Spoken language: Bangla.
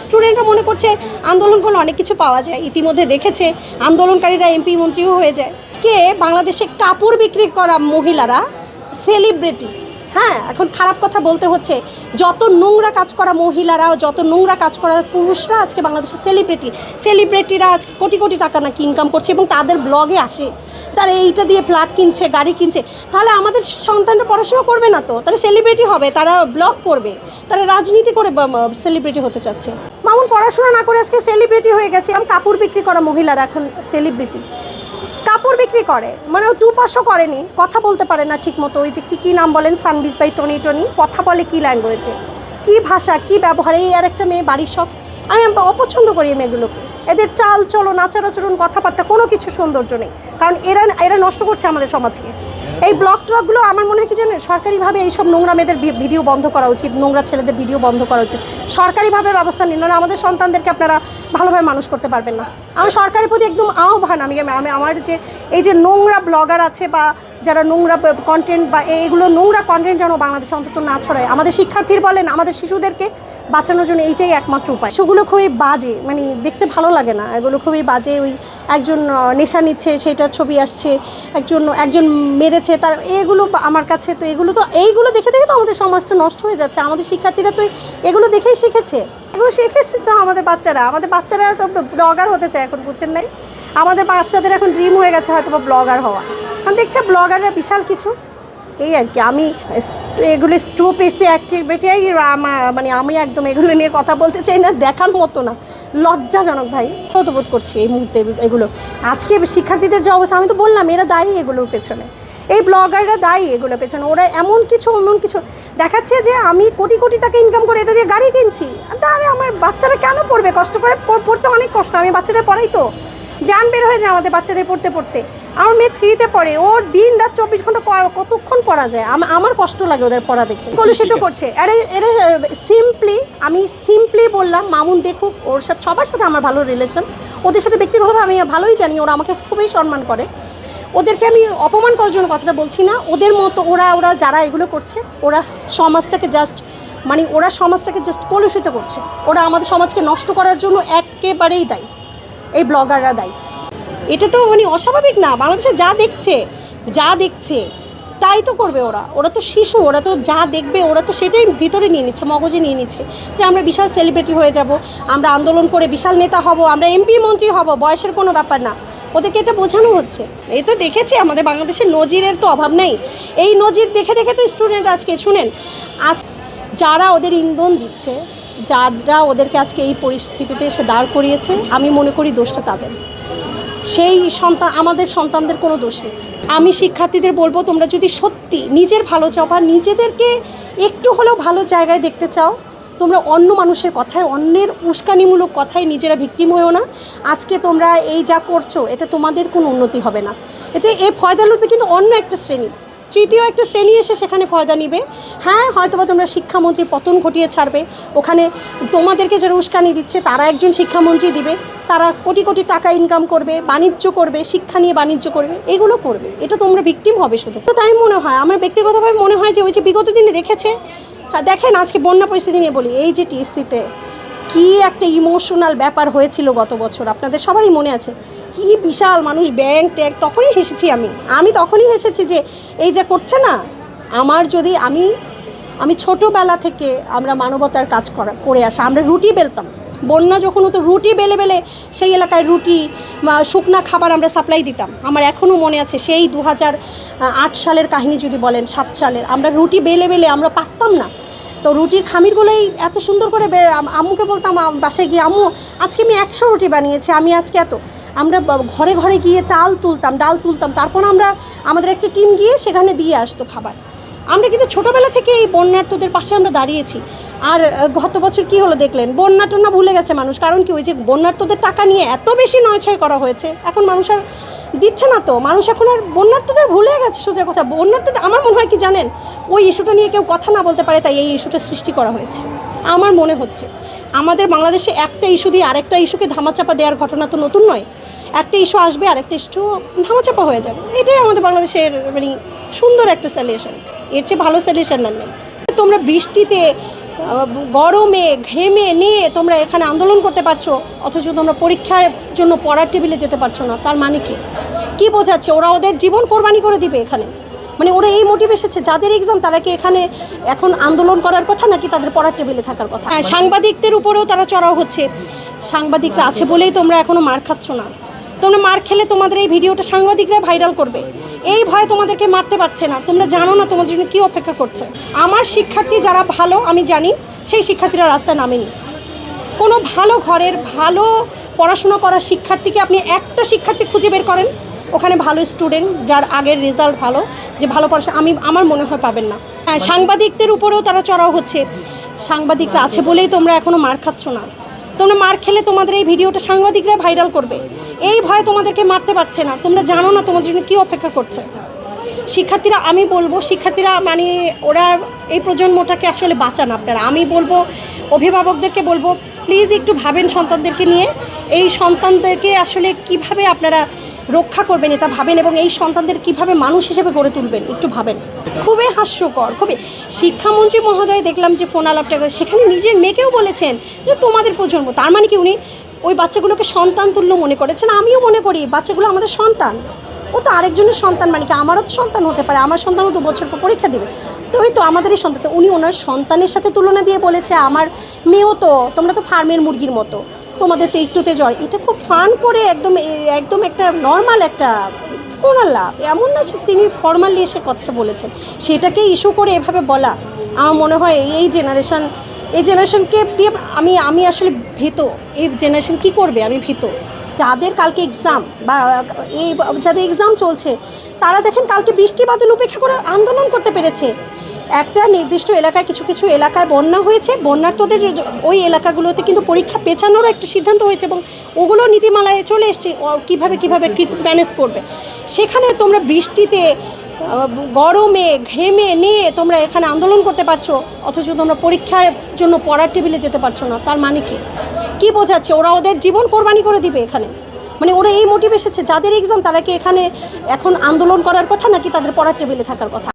স্টুডেন্টরা মনে করছে আন্দোলন করলে অনেক কিছু পাওয়া যায়, ইতিমধ্যে দেখেছে আন্দোলনকারীরা এমপি মন্ত্রীও হয়ে যায়। আজকে বাংলাদেশে কাপড় বিক্রি করা মহিলারা সেলিব্রিটি। হ্যাঁ, এখন খারাপ কথা বলতে হচ্ছে, যত নোংরা কাজ করা মহিলারা, যত নোংরা কাজ করা পুরুষরা আজকে বাংলাদেশের সেলিব্রিটিরা আজকে কোটি কোটি টাকা নাকি ইনকাম করছে এবং তাদের ব্লগে আসে, তারা এইটা দিয়ে ফ্ল্যাট কিনছে, গাড়ি কিনছে। তাহলে আমাদের সন্তানরা পড়াশোনা করবে না তো, তারা সেলিব্রিটি হবে, তারা ব্লগ করবে, তারা রাজনীতি করে সেলিব্রিটি হতে চাচ্ছে। মামুন পড়াশোনা না করে আজকে সেলিব্রিটি হয়ে গেছে। কাপড় বিক্রি করা মহিলারা এখন সেলিব্রিটি, কাপড় বিক্রি করে, মানে ও 2 পাসও করেনি, কথা বলতে পারে না ঠিক মতো। ওই যে কী নাম বলেন, সানবিজ বাই টনি, কথা বলে কী ল্যাঙ্গুয়েজে, কী ভাষা, কী ব্যবহার। এই আর একটা মেয়ে বাড়ির সব, আমি অপছন্দ করি এই মেয়েগুলোকে। এদের চাল চলো, আচার আচরণ, কথাবার্তা, কোনো কিছু সৌন্দর্য নেই, কারণ এরা নষ্ট করছে আমাদের সমাজকে। এই ব্লগ ট্লগগুলো আমার মনে হয় কি জানেন, সরকারিভাবে এইসব নোংরা মেয়েদের ভিডিও বন্ধ করা উচিত, নোংরা ছেলেদের ভিডিও বন্ধ করা উচিত, সরকারিভাবে ব্যবস্থা নিন, নাহলে আমাদের সন্তানদেরকে আপনারা ভালোভাবে মানুষ করতে পারবেন না। আমার সরকারের প্রতি একদম আহ্বান, আমি আমার যে এই যে নোংরা ব্লগার আছে বা যারা নোংরা কন্টেন্ট বা এইগুলো নোংরা কন্টেন্ট যেন বাংলাদেশে অন্তত না ছড়ায়। আমাদের শিক্ষার্থীর বলেন, আমাদের শিশুদেরকে বাঁচানোর জন্য এইটাই একমাত্র উপায়। সেগুলো খুবই বাজে, মানে দেখতে ভালো লাগে না, এগুলো খুবই বাজে। ওই একজন নেশা নিচ্ছে, সেটার ছবি আসছে, একজন মেরেছে তার, এগুলো আমার কাছে তো এইগুলো দেখে দেখে তো আমাদের সমাজটা নষ্ট হয়ে যাচ্ছে। আমাদের শিক্ষার্থীরা তো এগুলো দেখেই শিখেছে, এগুলো শিখেছে তো আমাদের বাচ্চারা তো ব্লগার হতে চায় এখন, বুঝছেন নাই? আমাদের বাচ্চাদের এখন ড্রিম হয়ে গেছে হয়তো বা ব্লগার হওয়া, কারণ দেখছে ব্লগাররা বিশাল কিছু। এই আর কি, আমি এগুলো স্টুপিসি অ্যাক্টিভিটি, মানে আমি একদম এগুলো নিয়ে কথা বলতে চাই না, দেখার মতো না, লজ্জাজনক ভাই। বোধ করছি এই মুহূর্তে এগুলো আজকে শিক্ষার্থীদের যে অবস্থা, আমি তো বললাম এরা দায়ী এগুলোর পেছনে, এই ব্লগাররা দায়ী এগুলোর পেছনে। ওরা এমন কিছু দেখাচ্ছে যে আমি কোটি কোটি টাকা ইনকাম করে এটা দিয়ে গাড়ি কিনছি। তাহলে আমার বাচ্চারা কেন পড়বে? কষ্ট করে পড়তে অনেক কষ্ট, আমি বাচ্চাদের পড়াই তো, জান বের হয়ে যায় আমাদের বাচ্চাদের পড়তে। আমার মেয়ে 3-তে পড়ে, ওর দিন রাত 24 ঘন্টা কতক্ষণ পড়া যায়, আমার কষ্ট লাগে ওদের পড়া দেখে। কলুষিত করছে। এটা আমি সিম্পলি বললাম, মামুন দেখুক, ওর সাথে সবার সাথে আমার ভালো রিলেশন, ওদের সাথে ব্যক্তিগতভাবে আমি ভালোই জানি, ওরা আমাকে খুবই সম্মান করে। ওদেরকে আমি অপমান করার জন্য কথাটা বলছি না, ওদের মতো ওরা যারা এগুলো করছে, ওরা সমাজটাকে জাস্ট কলুষিত করছে, ওরা আমাদের সমাজকে নষ্ট করার জন্য একেবারেই দায়ী, এই ব্লগাররা দায়ী। এটা তো মানে অস্বাভাবিক না, বাংলাদেশে যা দেখছে তাই তো করবে ওরা তো শিশু, ওরা তো যা দেখবে ওরা তো সেটাই ভিতরে নিয়ে নিচ্ছে, মগজে নিয়ে নিচ্ছে যে আমরা বিশাল সেলিব্রিটি হয়ে যাব, আমরা আন্দোলন করে বিশাল নেতা হব, আমরা এমপি মন্ত্রী হব, বয়সের কোনো ব্যাপার না, ওদেরকে এটা বোঝানো হচ্ছে। এই তো দেখেছি আমাদের বাংলাদেশের নজিরের তো অভাব নেই, এই নজির দেখে দেখে তো স্টুডেন্ট আজকে শুনেন, যারা ওদের ইন্ধন দিচ্ছে, যারা ওদেরকে আজকে এই পরিস্থিতিতে এসে দাঁড় করিয়েছে, আমি মনে করি দোষটা তাদের, সেই আমাদের সন্তানদের কোনো দোষ নেই। আমি শিক্ষার্থীদের বলবো, তোমরা যদি সত্যি নিজের ভালো চাও বা নিজেদেরকে একটু হলেও ভালো জায়গায় দেখতে চাও, তোমরা অন্য মানুষের কথায়, অন্যের উস্কানিমূলক কথায় নিজেরা ভিকটিম হয়েও না। আজকে তোমরা এই যা করছো, এতে তোমাদের কোনো উন্নতি হবে না, এতে এই ফয়দা লুটবে কিন্তু অন্য একটা শ্রেণী, তৃতীয় একটা শ্রেণী এসে সেখানে ফয়দা নিবে। হ্যাঁ, হয়তোবা তোমরা শিক্ষামন্ত্রীর পতন ঘটিয়ে ছাড়বে, ওখানে তোমাদেরকে যারা উস্কানি দিচ্ছে তারা একজন শিক্ষামন্ত্রী দিবে, তারা কোটি কোটি টাকা ইনকাম করবে, বাণিজ্য করবে, শিক্ষা নিয়ে বাণিজ্য করবে, এগুলো করবে, এটা তোমরা ভিকটিম হবে শুধু। তো তাই মনে হয়, আমার ব্যক্তিগতভাবে মনে হয় যে ওই যে বিগত দিনে দেখেন, আজকে বন্যা পরিস্থিতি নিয়ে বলি, এই যে টিএসসিতে কী একটা ইমোশনাল ব্যাপার হয়েছিল গত বছর, আপনাদের সবারই মনে আছে, কি বিশাল মানুষ, ব্যাংক ট্যাগ, তখনই হেসেছি আমি তখনই হেসেছি যে এই যে করছে না, আমি ছোটোবেলা থেকে আমরা মানবতার কাজ করে আসা, আমরা রুটি বেলতাম, বন্যা যখন হতো রুটি বেলে সেই এলাকায় রুটি, শুকনা খাবার আমরা সাপ্লাই দিতাম। আমার এখনও মনে আছে সেই 2008 সালের কাহিনী যদি বলেন, 7 সালের, আমরা রুটি বেলে আমরা পারতাম না, তো রুটির খামিরগুলোই এত সুন্দর করে আম্মুকে বলতাম বাসায় গিয়ে, আম্মু আজকে আমি 100 রুটি বানিয়েছি, আমি আজকে আমরা ঘরে ঘরে গিয়ে চাল তুলতাম, ডাল তুলতাম, তারপর আমাদের একটা টিম গিয়ে সেখানে দিয়ে আসতো খাবার। আমরা কিন্তু ছোটোবেলা থেকে এই বন্যার্তদের পাশে আমরা দাঁড়িয়েছি। আর গত বছর কি হলো দেখলেন, বন্যা টন্যা ভুলে গেছে মানুষ, কারণ কি ওই যে বন্যার্তদের টাকা নিয়ে এত বেশি নয়ছয় করা হয়েছে, এখন মানুষ আর দিচ্ছে না, তো মানুষ এখন আর বন্যার্তদের ভুলে গেছে। সোজা কথা, বন্যার্তদের আমার মনে হয় কি জানেন, ওই ইস্যুটা নিয়ে কেউ কথা না বলতে পারে, তাই এই ইস্যুটা সৃষ্টি করা হয়েছে। আমার মনে হচ্ছে আমাদের বাংলাদেশে একটা ইস্যু দিয়ে আরেকটা ইস্যুকে ধামাচাপা দেওয়ার ঘটনা তো নতুন নয়, একটা ইস্যু আসবে আরেকটা ইস্যু ধামাচাপা হয়ে যাবে, এটাই আমাদের বাংলাদেশের মানে সুন্দর একটা সলিউশন, এর চেয়ে ভালো সলিউশন আর নেই। তোমরা বৃষ্টিতে গরমে ঘেমে নিয়ে তোমরা এখানে আন্দোলন করতে পারছো, অথচ তোমরা পরীক্ষার জন্য পড়ার টেবিলে যেতে পারছো না, তার মানে কি বোঝাচ্ছে? ওরা ওদের জীবন কোরবানি করে দিবে এখানে, মানে ওরা এই মোটিভ এসেছে যাদের এক্সাম তারা কি এখানে এখন আন্দোলন করার কথা নাকি তাদের পড়ার টেবিলে থাকার কথা? হ্যাঁ, সাংবাদিকদের উপরেও তারা চড়াও হচ্ছে। সাংবাদিকরা আছে বলেই তোমরা এখনো মার খাচ্ছ না। তোমরা মার খেলে তোমাদের এই ভিডিওটা সাংবাদিকরা ভাইরাল করবে, এই ভয়ে তোমাদেরকে মারতে পারছে না। তোমরা জানো না তোমাদের জন্য কী অপেক্ষা করছে। আমার শিক্ষার্থী যারা ভালো আমি জানি, সেই শিক্ষার্থীরা রাস্তায় নামেনি। কোনো ভালো ঘরের ভালো পড়াশোনা করা শিক্ষার্থীকে আপনি একটা শিক্ষার্থী খুঁজে বের করেন ওখানে ভালো স্টুডেন্ট যার আগের রেজাল্ট ভালো, যে ভালো পড়াশোনা আমার মনে হয় পাবেন না। হ্যাঁ, সাংবাদিকদের উপরেও তারা চড়াও হচ্ছে। সাংবাদিকরা আছে বলেই তোমরা এখনো মার খাচ্ছ না। তোমরা মার খেলে তোমাদের এই ভিডিওটা সাংবাদিকরা ভাইরাল করবে, এই ভয়ে তোমাদেরকে মারতে পারছে না। তোমরা জানো না তোমাদের জন্য কী অপেক্ষা করছে। শিক্ষার্থীরা, আমি বলবো শিক্ষার্থীরা মানে ওরা এই প্রজন্মটাকে আসলে বাঁচান আপনারা। আমি বলবো অভিভাবকদেরকে বলবো প্লিজ একটু ভাবেন সন্তানদেরকে নিয়ে, এই সন্তানদেরকে আসলে কিভাবে আপনারা রক্ষা করবেন এটা ভাবেন, এবং এই সন্তানদের কিভাবে মানুষ হিসেবে গড়ে তুলবেন একটু ভাবেন। খুবই হাস্যকর, খুবই। শিক্ষামন্ত্রী মহোদয় দেখলাম যে ফোন আলাপটা, সেখানে নিজের মেয়েকেও বলেছেন যে তোমাদের প্রজন্ম, তার মানে কি উনি ওই বাচ্চাগুলোকে সন্তান তুল্য মনে করেছেন। আমিও মনে করি বাচ্চাগুলো আমাদের সন্তান, ও তো আরেকজনের সন্তান, মানে কি আমারও তো সন্তান হতে পারে, আমার সন্তানও 2 বছর পর পরীক্ষা দেবে, তো ওই তো আমাদেরই সন্তান। তো উনি ওনার সন্তানের সাথে তুলনা দিয়ে বলেছে আমার মেয়েও তো, তোমরা তো ফার্মের মুরগির মতো, তোমাদের তো একটুতে জ্বর। এটা খুব ফান করে একদম একটা নর্মাল একটা ফোন আলাপ, এমন না তিনি ফর্মালি এসে কথাটা বলেছেন, সেটাকে ইস্যু করে এভাবে বলা আমার মনে হয় এই জেনারেশনকে দিয়ে আমি আসলে ভীত। এই জেনারেশন কী করবে আমি ভীত। যাদের কালকে এক্সাম বা যাদের এক্সাম চলছে তারা দেখেন কালকে বৃষ্টি বাদল উপেক্ষা করে আন্দোলন করতে পেরেছে। একটা নির্দিষ্ট এলাকায় কিছু এলাকায় বন্যা হয়েছে, বন্যার্তদের ওই এলাকাগুলোতে কিন্তু পরীক্ষা পেছানোরও একটা সিদ্ধান্ত হয়েছে এবং ওগুলো নীতিমালায় চলে এসছে কীভাবে কী ম্যানেজ করবে। সেখানে তোমরা বৃষ্টিতে গরমে ঘেমে নিয়ে তোমরা এখানে আন্দোলন করতে পারছো, অথচ তোমরা পরীক্ষার জন্য পড়ার টেবিলে যেতে পারছো না, তার মানে কি বোঝাচ্ছে? ওরা ওদের জীবন কোরবানি করে দিবে এখানে, মানে ওরা এই মোটিভ এসেছে যাদের এক্সাম তারা কি এখানে এখন আন্দোলন করার কথা নাকি তাদের পড়ার টেবিলে থাকার কথা?